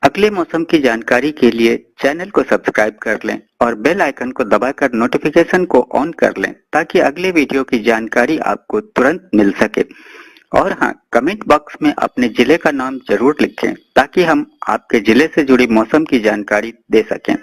अगले मौसम की जानकारी के लिए चैनल को सब्सक्राइब कर लें और बेल आइकन को दबाकर नोटिफिकेशन को ऑन कर लें ताकि अगले वीडियो की जानकारी आपको तुरंत मिल सके। और हाँ, कमेंट बॉक्स में अपने जिले का नाम जरूर लिखें ताकि हम आपके जिले से जुड़ी मौसम की जानकारी दे सकें।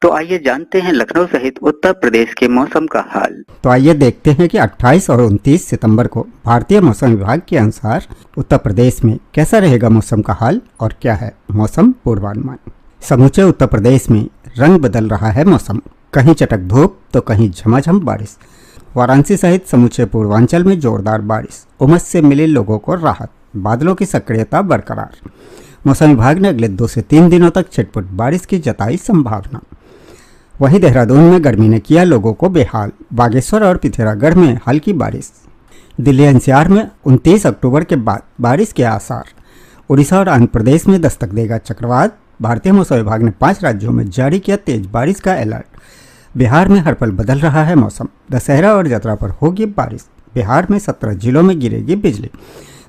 तो आइए जानते हैं लखनऊ सहित उत्तर प्रदेश के मौसम का हाल। तो आइए देखते हैं कि 28 और 29 सितंबर को भारतीय मौसम विभाग के अनुसार उत्तर प्रदेश में कैसा रहेगा मौसम का हाल और क्या है मौसम पूर्वानुमान। समूचे उत्तर प्रदेश में रंग बदल रहा है मौसम, कहीं चटक धूप तो कहीं झमाझम बारिश। वाराणसी सहित समूचे पूर्वांचल में जोरदार बारिश, उमस से मिले लोगों को राहत, बादलों की सक्रियता बरकरार। मौसम विभाग ने अगले 2 से 3 दिनों तक छिटपुट बारिश की जताई संभावना। वहीं देहरादून में गर्मी ने किया लोगों को बेहाल, बागेश्वर और पिथौरागढ़ में हल्की बारिश। दिल्ली एनसीआर में 29 अक्टूबर के बाद बारिश के आसार। उड़ीसा और आंध्र प्रदेश में दस्तक देगा चक्रवात। भारतीय मौसम विभाग ने 5 राज्यों में जारी किया तेज बारिश का अलर्ट। बिहार में हर पल बदल रहा है मौसम, दशहरा और यात्रा पर होगी बारिश। बिहार में 17 जिलों में गिरेगी बिजली।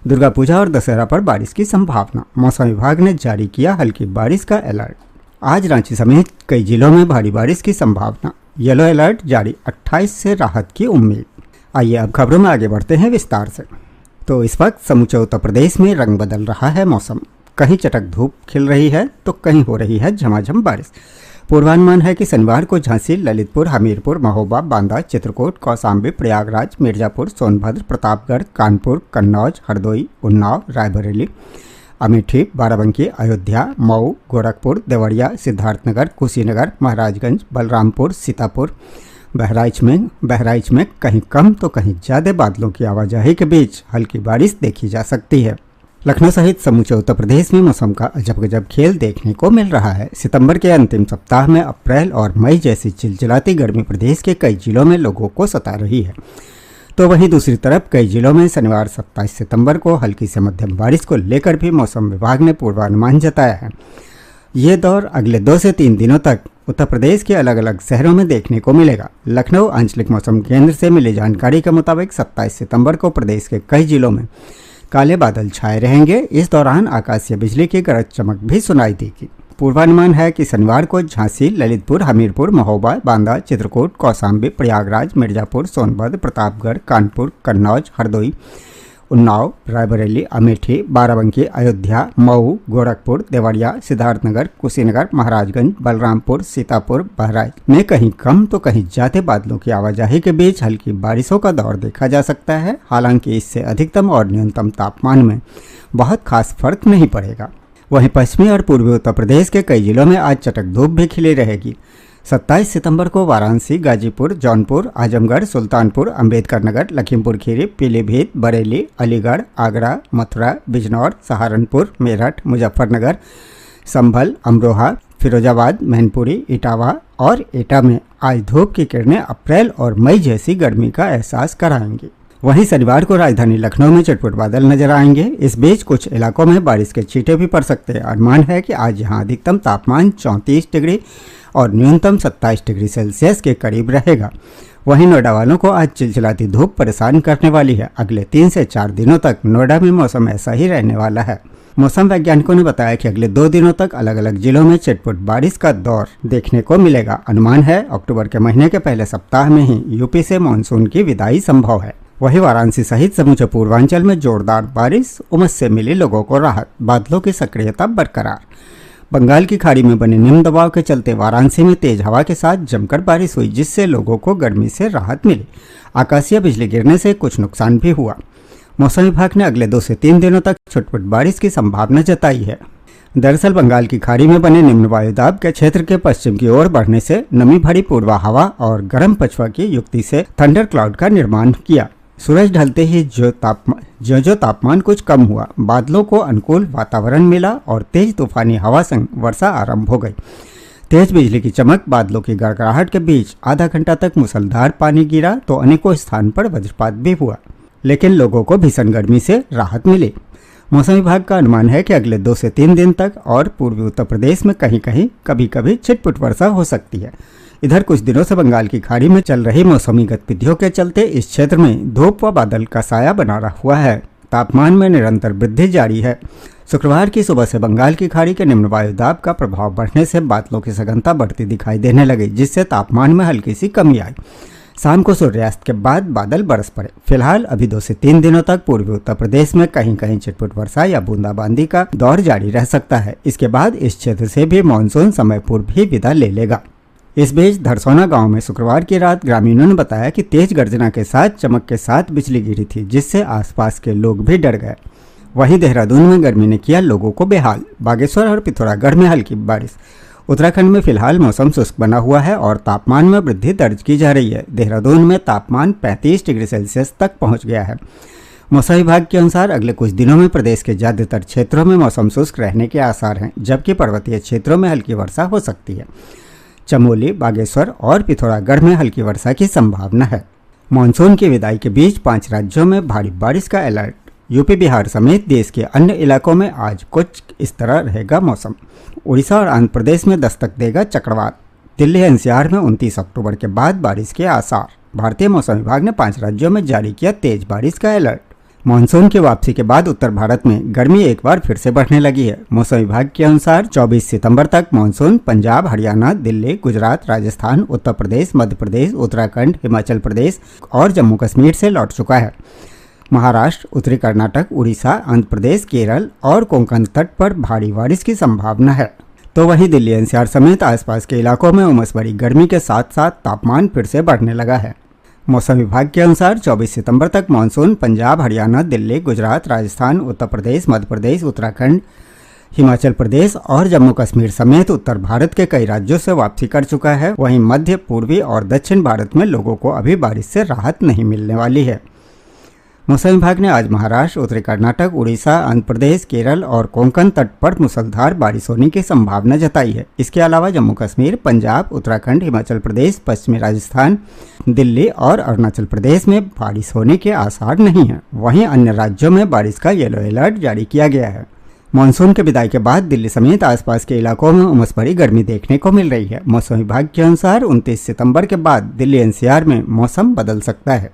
दुर्गा पूजा और दशहरा पर बारिश की संभावना। मौसम विभाग ने जारी किया हल्की बारिश का अलर्ट। आज रांची समेत कई जिलों में भारी बारिश की संभावना। येलो अलर्ट जारी, 28 से राहत की उम्मीद। आइए अब खबरों में आगे बढ़ते हैं विस्तार से। तो इस वक्त समूचे उत्तर प्रदेश में रंग बदल रहा है मौसम, कहीं चटक धूप खिल रही है तो कहीं हो रही है झमाझम बारिश। पूर्वानुमान है कि शनिवार को झांसी, ललितपुर, हमीरपुर, महोबा, बांदा, चित्रकूट, कौशाम्बी, प्रयागराज, मिर्जापुर, सोनभद्र, प्रतापगढ़, कानपुर, कन्नौज, हरदोई, उन्नाव, रायबरेली, अमेठी, बाराबंकी, अयोध्या, मऊ, गोरखपुर, देवरिया, सिद्धार्थनगर, कुशीनगर, महाराजगंज, बलरामपुर, सीतापुर, बहराइच में कहीं कम तो कहीं ज़्यादा बादलों की आवाजाही के बीच हल्की बारिश देखी जा सकती है। लखनऊ सहित समूचे उत्तर प्रदेश में मौसम का अजब गजब खेल देखने को मिल रहा है। सितंबर के अंतिम सप्ताह में अप्रैल और मई जैसी चिलचिलाती गर्मी प्रदेश के कई जिलों में लोगों को सता रही है, तो वहीं दूसरी तरफ कई जिलों में शनिवार 27 सितंबर को हल्की से मध्यम बारिश को लेकर भी मौसम विभाग ने पूर्वानुमान जताया है। ये दौर अगले 2 से 3 दिनों तक उत्तर प्रदेश के अलग अलग शहरों में देखने को मिलेगा। लखनऊ आंचलिक मौसम केंद्र से मिली जानकारी के मुताबिक 27 सितंबर को प्रदेश के कई जिलों में काले बादल छाए रहेंगे। इस दौरान आकाशीय बिजली की गरज चमक भी सुनाई देगी। पूर्वानुमान है कि शनिवार को झांसी, ललितपुर, हमीरपुर, महोबा, बांदा, चित्रकूट, कौशाम्बी, प्रयागराज, मिर्जापुर, सोनभद्र, प्रतापगढ़, कानपुर, कन्नौज, हरदोई, उन्नाव, रायबरेली, अमेठी, बाराबंकी, अयोध्या, मऊ, गोरखपुर, देवरिया, सिद्धार्थनगर, कुशीनगर, महाराजगंज, बलरामपुर, सीतापुर, बहराइच में कहीं कम तो कहीं ज़्यादा बादलों की आवाजाही के बीच हल्की बारिशों का दौर देखा जा सकता है। हालांकि इससे अधिकतम और न्यूनतम तापमान में बहुत खास फर्क नहीं पड़ेगा। वहीं पश्चिमी और पूर्वी उत्तर प्रदेश के कई जिलों में आज चटक धूप भी खिली रहेगी। 27 सितंबर को वाराणसी, गाजीपुर, जौनपुर, आजमगढ़, सुल्तानपुर, अंबेडकर नगर, लखीमपुर खीरी, पीलीभीत, बरेली, अलीगढ़, आगरा, मथुरा, बिजनौर, सहारनपुर, मेरठ, मुजफ्फरनगर, संभल, अमरोहा, फिरोजाबाद, मैनपुरी, इटावा और एटा में आज धूप की किरणें अप्रैल और मई जैसी गर्मी का एहसास कराएंगी। वहीं शनिवार को राजधानी लखनऊ में चटपुट बादल नजर आएंगे। इस बीच कुछ इलाकों में बारिश के छींटे भी पड़ सकते हैं। अनुमान है कि आज यहां अधिकतम तापमान 34 डिग्री और न्यूनतम 27 डिग्री सेल्सियस के करीब रहेगा। वहीं नोएडा वालों को आज चिलचिलाती धूप परेशान करने वाली है। अगले 3 से 4 दिनों तक नोएडा में मौसम ऐसा ही रहने वाला है। मौसम वैज्ञानिकों ने बताया कि अगले 2 दिनों तक अलग अलग जिलों में छिटपुट बारिश का दौर देखने को मिलेगा। अनुमान है अक्टूबर के महीने के पहले सप्ताह में ही यूपी से मानसून की विदाई संभव है। वहीं वाराणसी सहित समूचे पूर्वांचल में जोरदार बारिश, उमस से मिली लोगों को राहत, बादलों की सक्रियता बरकरार। बंगाल की खाड़ी में बने निम्न दबाव के चलते वाराणसी में तेज हवा के साथ जमकर बारिश हुई, जिससे लोगों को गर्मी से राहत मिली। आकाशीय बिजली गिरने से कुछ नुकसान भी हुआ। मौसम विभाग ने अगले 2 से 3 दिनों तक छुटपुट बारिश की संभावना जताई है। दरअसल बंगाल की खाड़ी में बने निम्न वायुदाब के क्षेत्र के पश्चिम की ओर बढ़ने से नमी भरी पूर्वा हवा और गर्म पछुआ की युक्ति से थंडर क्लाउड का निर्माण किया। सूरज ढलते ही जो तापमान कुछ कम हुआ, बादलों को अनुकूल वातावरण मिला और तेज तूफानी हवा संग वर्षा आरंभ हो गई। तेज बिजली की चमक, बादलों की गड़गड़ाहट के बीच आधा घंटा तक मूसलाधार पानी गिरा तो अनेकों स्थान पर वज्रपात भी हुआ, लेकिन लोगों को भीषण गर्मी से राहत मिली। मौसम विभाग का अनुमान है कि अगले 2 से 3 दिन तक और पूर्वी उत्तर प्रदेश में कहीं कहीं कभी कभी छिटपुट वर्षा हो सकती है। इधर कुछ दिनों से बंगाल की खाड़ी में चल रही मौसमी गतिविधियों के चलते इस क्षेत्र में धूप व बादल का साया बना हुआ है। तापमान में निरंतर वृद्धि जारी है। शुक्रवार की सुबह से बंगाल की खाड़ी के निम्न वायु दाब का प्रभाव बढ़ने से बादलों की सघनता बढ़ती दिखाई देने लगी, जिससे तापमान में हल्की सी कमी आई। शाम को सूर्यास्त के बाद बादल बरस पड़े। फिलहाल अभी 2 से 3 दिनों तक पूर्वी उत्तर प्रदेश में कहीं कहीं छिटपुट वर्षा या बूंदाबांदी का दौर जारी रह सकता है। इसके बाद इस क्षेत्र से भी मानसून समय पूर्व ही विदा ले लेगा। इस बीच धरसौना गांव में शुक्रवार की रात ग्रामीणों ने बताया कि तेज गर्जना के साथ चमक के साथ बिजली गिरी थी, जिससे आसपास के लोग भी डर गए। वहीं देहरादून में गर्मी ने किया लोगों को बेहाल। बागेश्वर और पिथौरागढ़ में हल्की बारिश। उत्तराखंड में फिलहाल मौसम शुष्क बना हुआ है और तापमान में वृद्धि दर्ज की जा रही है। देहरादून में तापमान 35 डिग्री सेल्सियस तक पहुंच गया है। मौसम विभाग के अनुसार अगले कुछ दिनों में प्रदेश के ज्यादातर क्षेत्रों में मौसम शुष्क रहने के आसार हैं, जबकि पर्वतीय क्षेत्रों में हल्की वर्षा हो सकती है। चमोली, बागेश्वर और पिथौरागढ़ में हल्की वर्षा की संभावना है। मानसून की विदाई के बीच 5 राज्यों में भारी बारिश का अलर्ट। यूपी, बिहार समेत देश के अन्य इलाकों में आज कुछ इस तरह रहेगा मौसम। उड़ीसा और आंध्र प्रदेश में दस्तक देगा चक्रवात। दिल्ली एनसीआर में 29 अक्टूबर के बाद बारिश के आसार। भारतीय मौसम विभाग ने 5 राज्यों में जारी किया तेज बारिश का अलर्ट। मानसून की वापसी के बाद उत्तर भारत में गर्मी एक बार फिर से बढ़ने लगी है। मौसम विभाग के अनुसार 24 सितंबर तक मानसून पंजाब, हरियाणा, दिल्ली, गुजरात, राजस्थान, उत्तर प्रदेश, मध्य प्रदेश, उत्तराखंड, हिमाचल प्रदेश और जम्मू कश्मीर से लौट चुका है। महाराष्ट्र, उत्तरी कर्नाटक, उड़ीसा, आंध्र प्रदेश, केरल और कोंकण तट पर भारी बारिश की संभावना है। तो वहीं दिल्ली एनसीआर समेत आसपास के इलाकों में उमस भरी गर्मी के साथ साथ तापमान फिर से बढ़ने लगा है। मौसम विभाग के अनुसार 24 सितंबर तक मानसून पंजाब, हरियाणा, दिल्ली, गुजरात, राजस्थान, उत्तर प्रदेश, मध्य प्रदेश, उत्तराखंड, हिमाचल प्रदेश और जम्मू कश्मीर समेत उत्तर भारत के कई राज्यों से वापसी कर चुका है। वहीं मध्य, पूर्वी और दक्षिण भारत में लोगों को अभी बारिश से राहत नहीं मिलने वाली है। मौसम विभाग ने आज महाराष्ट्र, उत्तरी कर्नाटक, उड़ीसा, आंध्र प्रदेश, केरल और कोंकण तट पर मूसलाधार बारिश होने की संभावना जताई है। इसके अलावा जम्मू कश्मीर, पंजाब, उत्तराखंड, हिमाचल प्रदेश, पश्चिमी राजस्थान, दिल्ली और अरुणाचल प्रदेश में बारिश होने के आसार नहीं है। वहीं अन्य राज्यों में बारिश का येलो अलर्ट जारी किया गया है। मानसून के विदाई के बाद दिल्ली समेत आसपास के इलाकों में उमस भरी गर्मी देखने को मिल रही है। मौसम विभाग के अनुसार 29 सितंबर के बाद दिल्ली एनसीआर में मौसम बदल सकता है।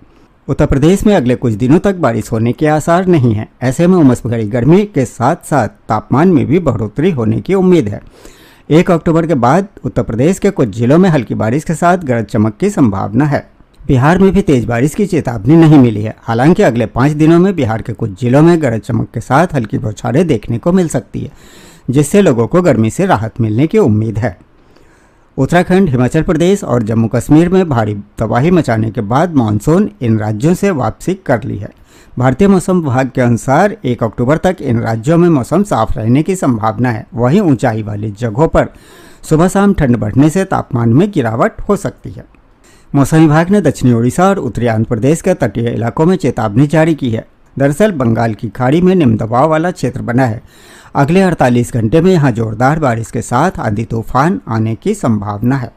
उत्तर प्रदेश में अगले कुछ दिनों तक बारिश होने के आसार नहीं है। ऐसे में उमस भरी गर्मी के साथ साथ तापमान में भी बढ़ोतरी होने की उम्मीद है। 1 अक्टूबर के बाद उत्तर प्रदेश के कुछ जिलों में हल्की बारिश के साथ गरज चमक की संभावना है। बिहार में भी तेज बारिश की चेतावनी नहीं मिली है। हालांकि अगले 5 दिनों में बिहार के कुछ जिलों में गरज चमक के साथ हल्की बौछारें देखने को मिल सकती है, जिससे लोगों को गर्मी से राहत मिलने की उम्मीद है। उत्तराखंड, हिमाचल प्रदेश और जम्मू कश्मीर में भारी तबाही मचाने के बाद मानसून इन राज्यों से वापसी कर ली है। भारतीय मौसम विभाग के अनुसार 1 अक्टूबर तक इन राज्यों में मौसम साफ रहने की संभावना है। वहीं ऊंचाई वाली जगहों पर सुबह शाम ठंड बढ़ने से तापमान में गिरावट हो सकती है। मौसम विभाग ने दक्षिणी उड़ीसा और उत्तरी आंध्र प्रदेश के तटीय इलाकों में चेतावनी जारी की है। दरअसल बंगाल की खाड़ी में निम्न दबाव वाला क्षेत्र बना है। अगले 48 घंटे में यहाँ जोरदार बारिश के साथ आंधी तूफान आने की संभावना है।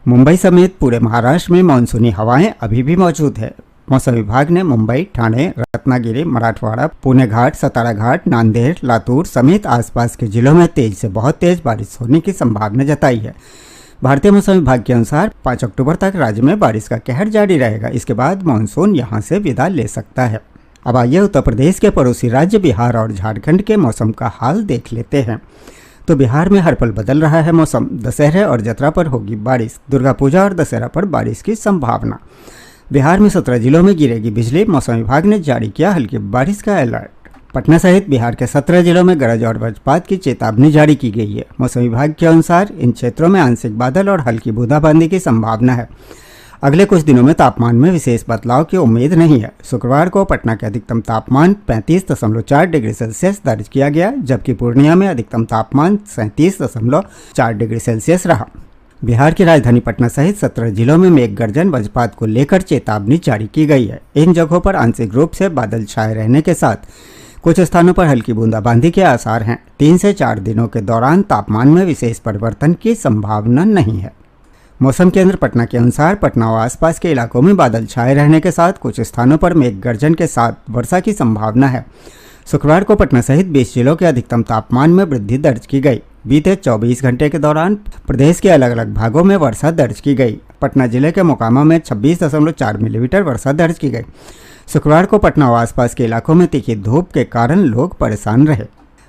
मुंबई समेत पूरे महाराष्ट्र में मानसूनी हवाएं अभी भी मौजूद है। मौसम विभाग ने मुंबई, ठाणे, रत्नागिरी, मराठवाड़ा, पुणे घाट, सतारा घाट, नांदेड़, लातूर समेत आसपास के जिलों में तेज से बहुत तेज बारिश होने की संभावना जताई है। भारतीय मौसम विभाग के अनुसार 5 अक्टूबर तक राज्य में बारिश का कहर जारी रहेगा। इसके बाद मानसून यहां से विदा ले सकता है। अब आइए उत्तर प्रदेश के पड़ोसी राज्य बिहार और झारखंड के मौसम का हाल देख लेते हैं। तो बिहार में हर पल बदल रहा है मौसम। दशहरे और जतरा पर होगी बारिश। दुर्गा पूजा और दशहरा पर बारिश की संभावना। बिहार में 17 जिलों में गिरेगी बिजली। मौसम विभाग ने जारी किया हल्की बारिश का अलर्ट। पटना सहित बिहार के 17 जिलों में गरज और वज्रपात की चेतावनी जारी की गई है। मौसम विभाग के अनुसार इन क्षेत्रों में आंशिक बादल और हल्की बूंदाबांदी की संभावना है। अगले कुछ दिनों में तापमान में विशेष बदलाव की उम्मीद नहीं है। शुक्रवार को पटना के अधिकतम तापमान 35.4 डिग्री सेल्सियस दर्ज किया गया, जबकि पूर्णिया में अधिकतम तापमान 37.4 डिग्री सेल्सियस रहा। बिहार की राजधानी पटना सहित 17 जिलों में मेघ गर्जन वज्रपात को लेकर चेतावनी जारी की गई है। इन जगहों पर आंशिक रूप से बादल छाए रहने के साथ कुछ स्थानों पर हल्की बूंदाबांदी के आसार हैं। 3 से 4 दिनों के दौरान तापमान में विशेष परिवर्तन की संभावना नहीं है। मौसम केंद्र पटना के अनुसार पटना और आसपास के इलाकों में बादल छाए रहने के साथ कुछ स्थानों पर मेघ गर्जन के साथ वर्षा की संभावना है। शुक्रवार को पटना सहित 20 जिलों के अधिकतम तापमान में वृद्धि दर्ज की गई। बीते 24 घंटे के दौरान प्रदेश के अलग अलग भागों में वर्षा दर्ज की गई। पटना जिले के मोकामा में 26.4 मिलीमीटर वर्षा दर्ज की गई। शुक्रवार को पटना और आसपास के इलाकों में तीखी धूप के कारण लोग परेशान रहे।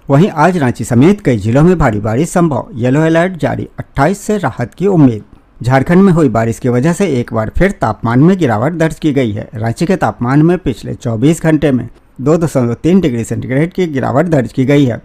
वहीं आज रांची समेत कई जिलों में भारी बारिश संभव, येलो अलर्ट जारी, 28 से राहत की उम्मीद। झारखंड में हुई बारिश की वजह से एक बार फिर तापमान में गिरावट दर्ज की गई है। रांची के तापमान में पिछले 24 घंटे में 2.3 डिग्री सेंटीग्रेड की गिरावट दर्ज की गई है।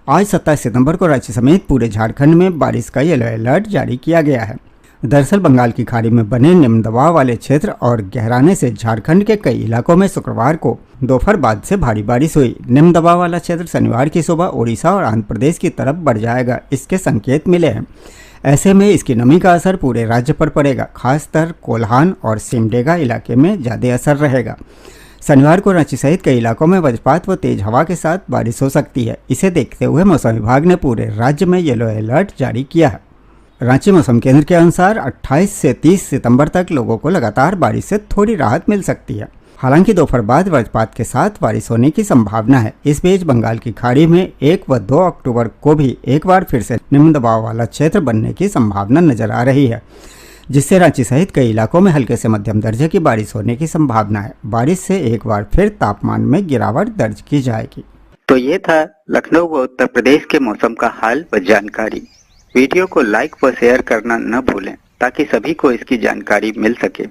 आज 27 सितंबर को रांची समेत पूरे झारखंड में बारिश का येलो अलर्ट जारी किया गया है। दरअसल बंगाल की खाड़ी में बने निम्न दबाव वाले क्षेत्र और गहराने से झारखंड के कई इलाकों में शुक्रवार को दोपहर बाद से भारी बारिश हुई। निम्न दबाव वाला क्षेत्र शनिवार की सुबह ओडिशा और आंध्र प्रदेश की तरफ बढ़ जाएगा, इसके संकेत मिले हैं। ऐसे में इसकी नमी का असर पूरे राज्य पर पड़ेगा, खासकर कोल्हान और सिमडेगा इलाके में ज्यादा असर रहेगा। शनिवार को रांची सहित कई इलाकों में वज्रपात व तेज हवा के साथ बारिश हो सकती है। इसे देखते हुए मौसम विभाग ने पूरे राज्य में येलो अलर्ट जारी किया है। रांची मौसम केंद्र के अनुसार 28 से 30 सितंबर तक लोगों को लगातार बारिश से थोड़ी राहत मिल सकती है। हालांकि दोपहर बाद वज्रपात के साथ बारिश होने की संभावना है। इस बीच बंगाल की खाड़ी में 1 व 2 अक्टूबर को भी एक बार फिर से निम्न दबाव वाला क्षेत्र बनने की संभावना नजर आ रही है, जिससे रांची सहित कई इलाकों में हल्के से मध्यम दर्जे की बारिश होने की संभावना है। बारिश से एक बार फिर तापमान में गिरावट दर्ज की जाएगी। तो ये था लखनऊ व उत्तर प्रदेश के मौसम का हाल व जानकारी। वीडियो को लाइक व शेयर करना न भूलें ताकि सभी को इसकी जानकारी मिल सके।